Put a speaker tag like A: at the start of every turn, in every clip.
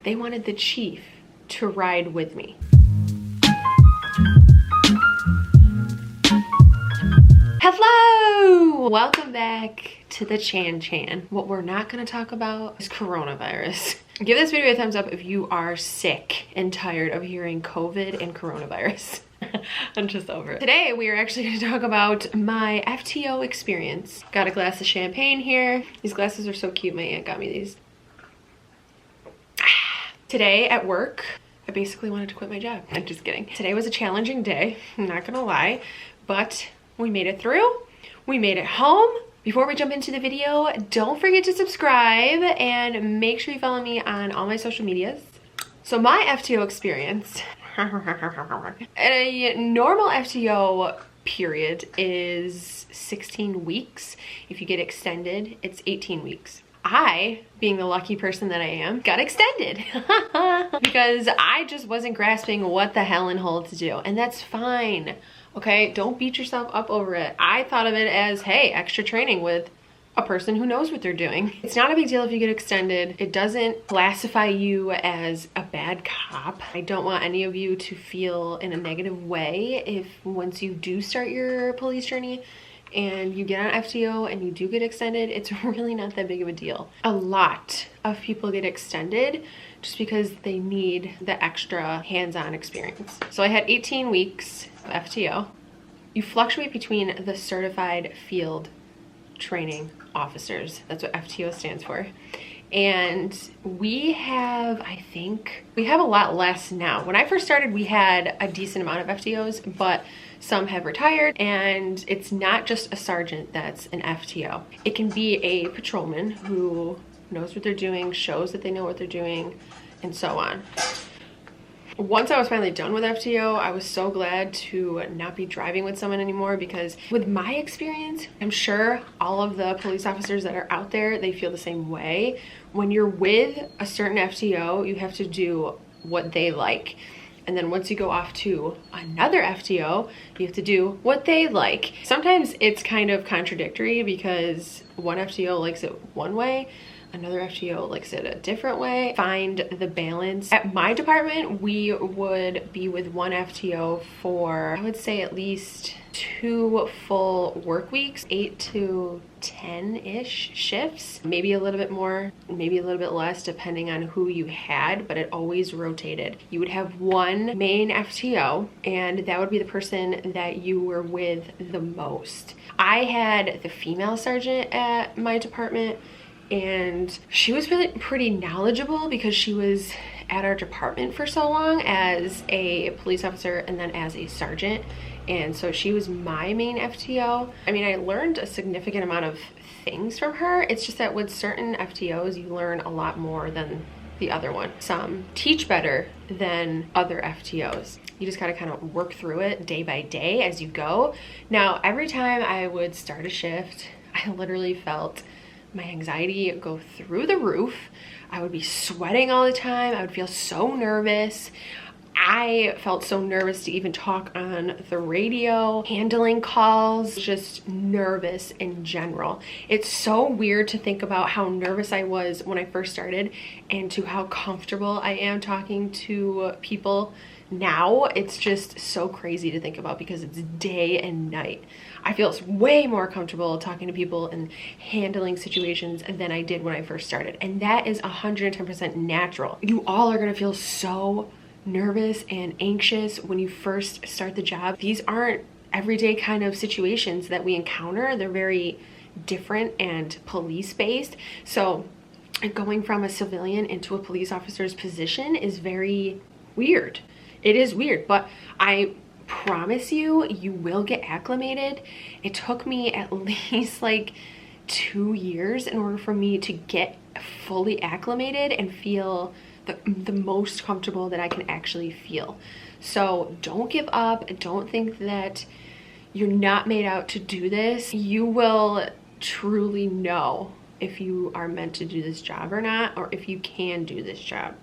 A: they wanted the chief to ride with me. Hello! Welcome back to the Chan. What we're not gonna talk about is coronavirus. Give this video a thumbs up if you are sick and tired of hearing COVID and coronavirus. I'm just over it. Today we are actually going to talk about my FTO experience. Got a glass of champagne here. These glasses are so cute. My aunt got me these. Today at work, I basically wanted to quit my job. I'm just kidding. Today was a challenging day, I'm not gonna lie, but we made it through. We made it home. Before we jump into the video, don't forget to subscribe and make sure you follow me on all my social medias. So my FTO experience, a normal FTO period is 16 weeks. If you get extended, it's 18 weeks. I, being the lucky person that I am, got extended because I just wasn't grasping what the hell in hell to do, and that's fine. Okay, don't beat yourself up over it. I thought of it as, hey, extra training with a person who knows what they're doing. It's not a big deal if you get extended. It doesn't classify you as a bad cop. I don't want any of you to feel in a negative way if once you do start your police journey and you get on FTO and you do get extended, it's really not that big of a deal. A lot of people get extended just because they need the extra hands-on experience. So I had 18 weeks of FTO. You fluctuate between the certified field training officers. That's what FTO stands for. And we have, I think, we have a lot less now. When I first started, we had a decent amount of FTOs, but some have retired, and it's not just a sergeant that's an FTO. It can be a patrolman who knows what they're doing, shows that they know what they're doing, and so on. Once I was finally done with FTO, I was so glad to not be driving with someone anymore, because with my experience, I'm sure all of the police officers that are out there, they feel the same way. When you're with a certain FTO, you have to do what they like. And then once you go off to another FTO, you have to do what they like. Sometimes it's kind of contradictory because one FTO likes it one way, another FTO likes it a different way. Find the balance. At my department, we would be with one FTO for, I would say, at least 2 full work weeks, 8 to 10-ish shifts, maybe a little bit more, maybe a little bit less, depending on who you had, but it always rotated. You would have one main FTO, and that would be the person that you were with the most. I had the female sergeant at my department, and she was really pretty knowledgeable because she was at our department for so long as a police officer and then as a sergeant, and so she was my main FTO. I mean, I learned a significant amount of things from her. It's just that with certain FTOs, you learn a lot more than the other one. Some teach better than other FTOs. You just gotta kind of work through it day by day as you go. Now, every time I would start a shift, I literally felt my anxiety go through the roof. I would be sweating all the time. I would feel so nervous. I felt so nervous to even talk on the radio, handling calls, just nervous in general. It's so weird to think about how nervous I was when I first started and to how comfortable I am talking to people now. It's just so crazy to think about because it's day and night. I feel way more comfortable talking to people and handling situations than I did when I first started. And that is 110% natural. You all are gonna feel so nervous and anxious when you first start the job. These aren't everyday kind of situations that we encounter. They're very different and police-based. So going from a civilian into a police officer's position is very weird. It is weird, but I promise you, you will get acclimated. It took me at least like 2 years in order for me to get fully acclimated and feel the most comfortable that I can actually feel. So don't give up. Don't think that you're not made out to do this. You will truly know if you are meant to do this job or not, or if you can do this job.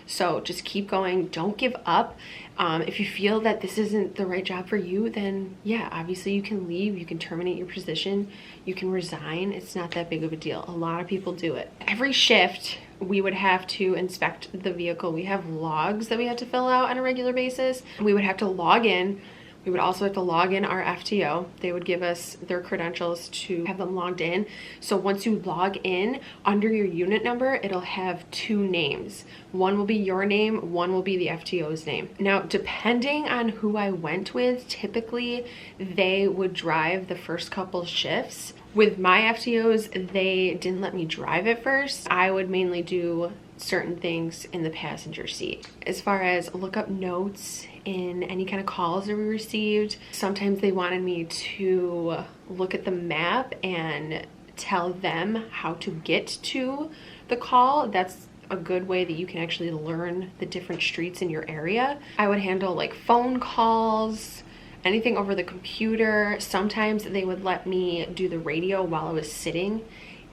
A: So just keep going. Don't give up. If you feel that this isn't the right job for you, then yeah, obviously you can leave. You can terminate your position. You can resign. It's not that big of a deal. A lot of people do it. Every shift we would have to inspect the vehicle. We have logs that we had to fill out on a regular basis. We would have to log in. We would also have to log in our FTO. They would give us their credentials to have them logged in. So once you log in, under your unit number, it'll have 2 names. One will be your name, one will be the FTO's name. Now, depending on who I went with, typically they would drive the first couple shifts. With my FTOs, they didn't let me drive at first. I would mainly do certain things in the passenger seat. As far as look up notes in any kind of calls that we received, sometimes they wanted me to look at the map and tell them how to get to the call. That's a good way that you can actually learn the different streets in your area. I would handle like phone calls, anything over the computer. Sometimes they would let me do the radio while I was sitting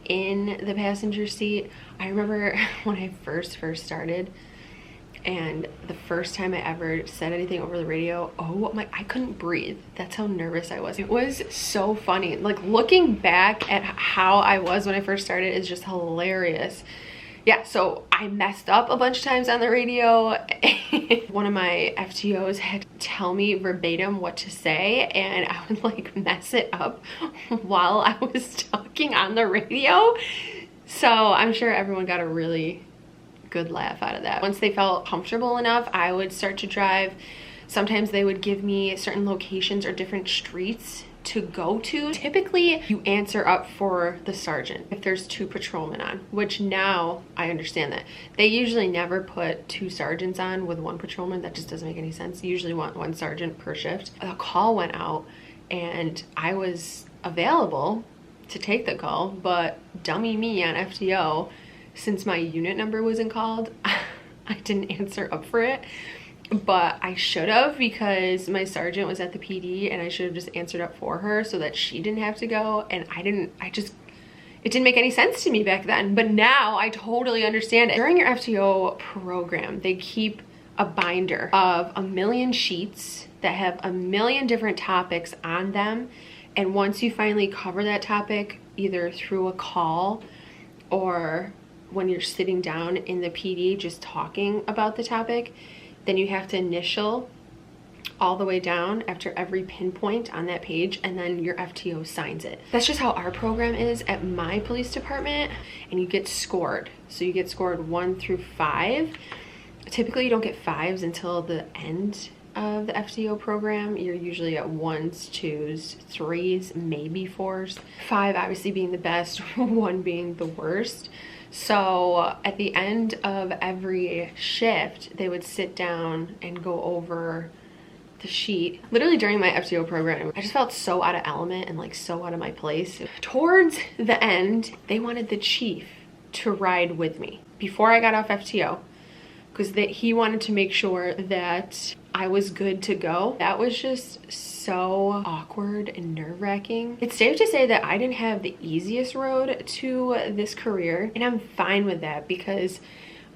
A: in the passenger seat. I remember when I first started, and the first time I ever said anything over the radio, I couldn't breathe. That's how nervous I was. It was so funny. Like, looking back at how I was when I first started is just hilarious. Yeah, so I messed up a bunch of times on the radio. One of my FTOs had to tell me verbatim what to say, and I would like mess it up while I was talking on the radio. So I'm sure everyone got a really good laugh out of that. Once they felt comfortable enough, I would start to drive. Sometimes they would give me certain locations or different streets to go to. Typically, you answer up for the sergeant if there's 2 patrolmen on, which now I understand that. They usually never put 2 sergeants on with 1 patrolman. That just doesn't make any sense. You usually want 1 sergeant per shift. A call went out and I was available to take the call, but dummy me on FTO, since my unit number wasn't called, I didn't answer up for it. But I should have, because my sergeant was at the PD and I should have just answered up for her so that she didn't have to go. And it didn't make any sense to me back then, but now I totally understand it. During your FTO program, they keep a binder of 1 million sheets that have 1 million different topics on them. And once you finally cover that topic, either through a call or when you're sitting down in the PD just talking about the topic, then you have to initial all the way down after every pinpoint on that page, and then your FTO signs it. That's just how our program is at my police department, and you get scored. So you get scored 1 through 5. Typically you don't get 5s until the end of the FTO program. You're usually at 1s, 2s, 3s, maybe 4s. 5 obviously being the best, 1 being the worst. So at the end of every shift, they would sit down and go over the sheet. Literally during my FTO program, I just felt so out of element and like so out of my place. Towards the end, they wanted the chief to ride with me before I got off FTO, because he wanted to make sure that I was good to go. That was just so awkward and nerve-wracking. It's safe to say that I didn't have the easiest road to this career, and I'm fine with that because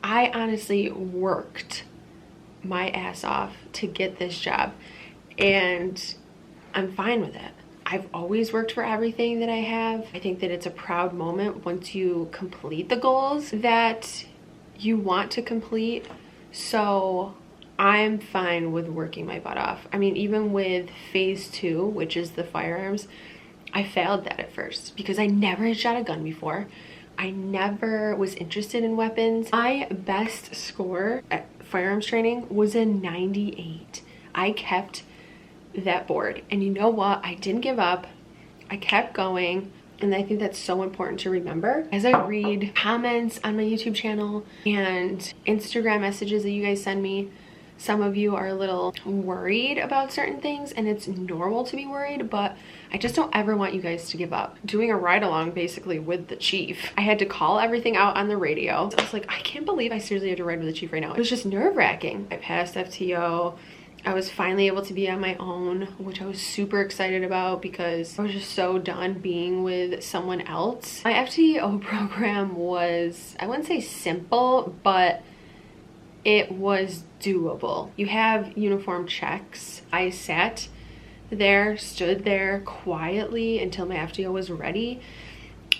A: I honestly worked my ass off to get this job, and I'm fine with it. I've always worked for everything that I have. I think that it's a proud moment once you complete the goals that you want to complete. So I'm fine with working my butt off. I mean, even with phase 2, which is the firearms, I failed that at first because I never had shot a gun before. I never was interested in weapons. My best score at firearms training was a 98. I kept that board, and you know what? I didn't give up. I kept going. And I think that's so important to remember. As I read comments on my YouTube channel and Instagram messages that you guys send me, some of you are a little worried about certain things, and it's normal to be worried, but I just don't ever want you guys to give up. Doing a ride along basically with the chief, I had to call everything out on the radio. So I was like, I can't believe I seriously had to ride with the chief right now. It was just nerve-wracking. I passed FTO. I was finally able to be on my own, which I was super excited about because I was just so done being with someone else. My FTO program was, I wouldn't say simple, but it was doable. You have uniform checks. I sat there, stood there quietly until my FTO was ready.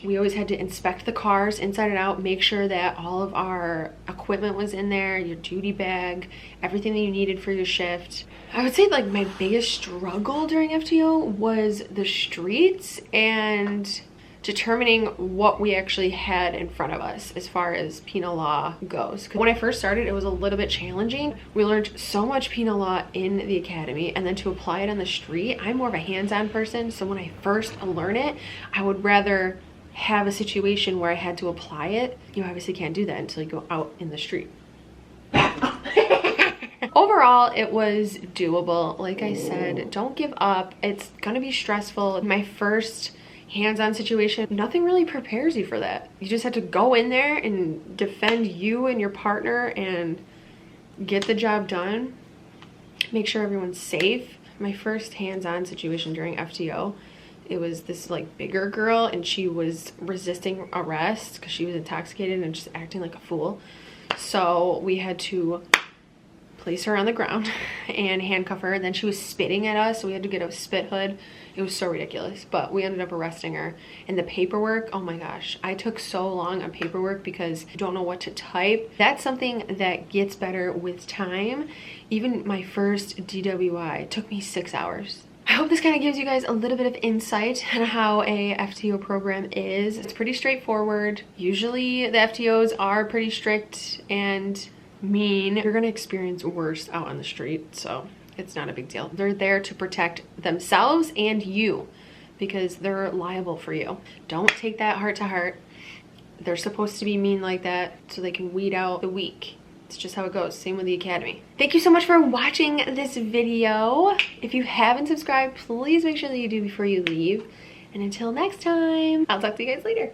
A: We always had to inspect the cars inside and out, make sure that all of our equipment was in there, your duty bag, everything that you needed for your shift. I would say like my biggest struggle during FTO was the streets and determining what we actually had in front of us as far as penal law goes. When I first started, it was a little bit challenging. We learned so much penal law in the academy, and then to apply it on the street, I'm more of a hands-on person, so when I first learn it, I would rather have a situation where I had to apply it. You obviously can't do that until you go out in the street. Overall, it was doable. Like I said, don't give up. It's gonna be stressful. My first hands-on situation, nothing really prepares you for that. You just have to go in there and defend you and your partner and get the job done. Make sure everyone's safe. My first hands-on situation during FTO, it was this like bigger girl, and she was resisting arrest because she was intoxicated and just acting like a fool. So we had to place her on the ground and handcuff her. Then she was spitting at us, so we had to get a spit hood. It was so ridiculous, but we ended up arresting her. And the paperwork, oh my gosh, I took so long on paperwork because you don't know what to type. That's something that gets better with time. Even my first DWI took me 6 hours. I hope this kind of gives you guys a little bit of insight on how a FTO program is. It's pretty straightforward. Usually the FTOs are pretty strict and mean. You're gonna experience worse out on the street, so it's not a big deal. They're there to protect themselves and you because they're liable for you. Don't take that heart to heart. They're supposed to be mean like that so they can weed out the weak. It's just how it goes. Same with the academy. Thank you so much for watching this video. If you haven't subscribed, please make sure that you do before you leave. And until next time, I'll talk to you guys later.